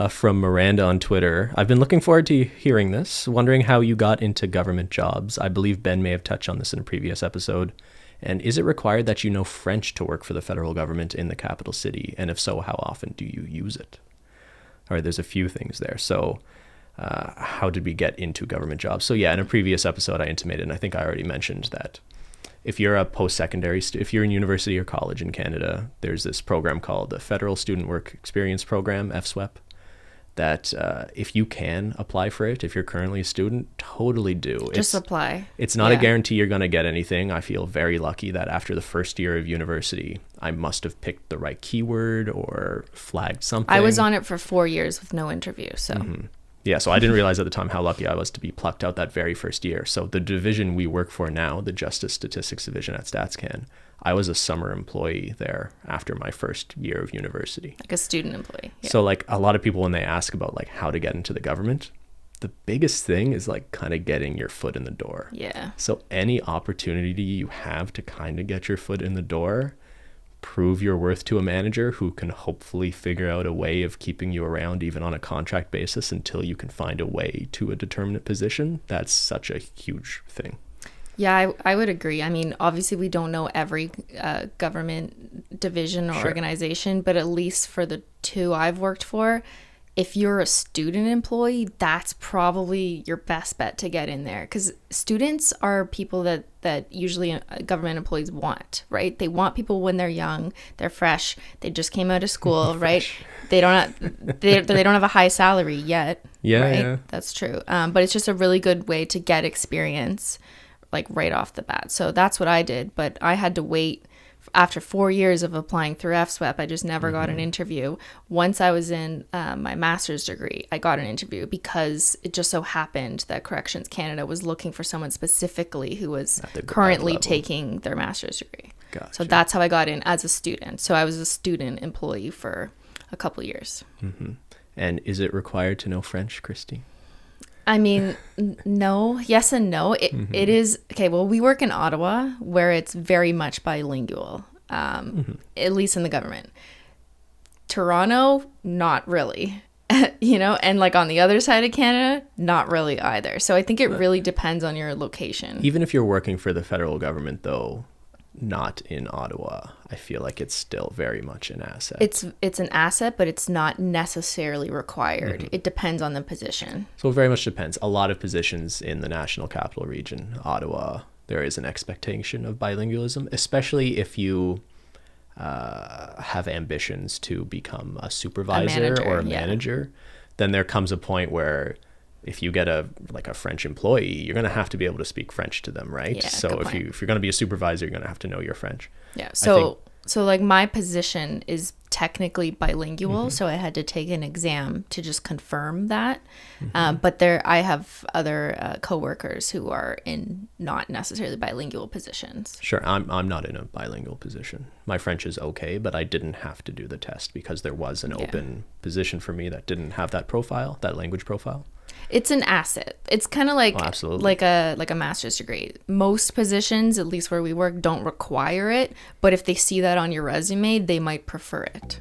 From Miranda on Twitter. I've been looking forward to hearing this, wondering how you got into government jobs. I believe Ben may have touched on this in a previous episode. And is it required that you know French to work for the federal government in the capital city? And if so, how often do you use it? All right, there's a few things there. So how did we get into government jobs? So yeah, in a previous episode, I intimated, and I think I already mentioned that if you're a post-secondary, if you're in university or college in Canada, there's this program called the Federal Student Work Experience Program, FSWEP, that if you can apply for it, if you're currently a student, totally do. Just apply. It's not a guarantee you're going to get anything. I feel very lucky that after the first year of university, I must have picked the right keyword or flagged something. I was on it for 4 years with no interview, so... Mm-hmm. Yeah, so I didn't realize at the time how lucky I was to be plucked out that very first year. So the division we work for now, the Justice Statistics Division at StatsCan, I was a summer employee there after my first year of university. Like a student employee. Yeah. So like a lot of people, when they ask about like how to get into the government, the biggest thing is like kind of getting your foot in the door. Yeah. So any opportunity you have to kind of get your foot in the door, prove your worth to a manager who can hopefully figure out a way of keeping you around even on a contract basis until you can find a way to a determinate position. That's such a huge thing. Yeah, I would agree. I mean, obviously we don't know every government division or organization, but at least for the two I've worked for, if you're a student employee, that's probably your best bet to get in there, because students are people that usually government employees want, right? They want people when they're young, they're fresh, they just came out of school, right? They don't have a high salary yet. Yeah, right? yeah. That's true. But it's just a really good way to get experience, like right off the bat. So that's what I did, but I had to wait. After 4 years of applying through FSWEP, I just never got an interview. Once I was in my master's degree, I got an interview because it just so happened that Corrections Canada was looking for someone specifically who was currently taking their master's degree. Gotcha. So that's how I got in as a student. So I was a student employee for a couple years. Mm-hmm. And is it required to know French, Cristine? I mean, no, yes and no. It is. Okay, well, we work in Ottawa where it's very much bilingual, at least in the government. Toronto, not really, and like on the other side of Canada, not really either. So I think it really depends on your location. Even if you're working for the federal government, though, not in Ottawa, I feel like it's still very much an asset. It's an asset, but it's not necessarily required. It depends on the position. So it very much depends. A lot of positions in the National Capital Region, Ottawa, there is an expectation of bilingualism, especially if you have ambitions to become a supervisor or a manager. Then there comes a point where if you get a French employee, you're going to have to be able to speak French to them, right? Yeah, so if you're going to be a supervisor, you're going to have to know your French. Yeah. So like my position is technically bilingual, so I had to take an exam to just confirm that. But I have other coworkers who are in not necessarily bilingual positions. Sure, I'm not in a bilingual position. My French is okay, but I didn't have to do the test because there was an open position for me that didn't have that profile, that language profile. It's an asset. It's kind of like a master's degree. Most positions, at least where we work, don't require it. But if they see that on your resume, they might prefer it.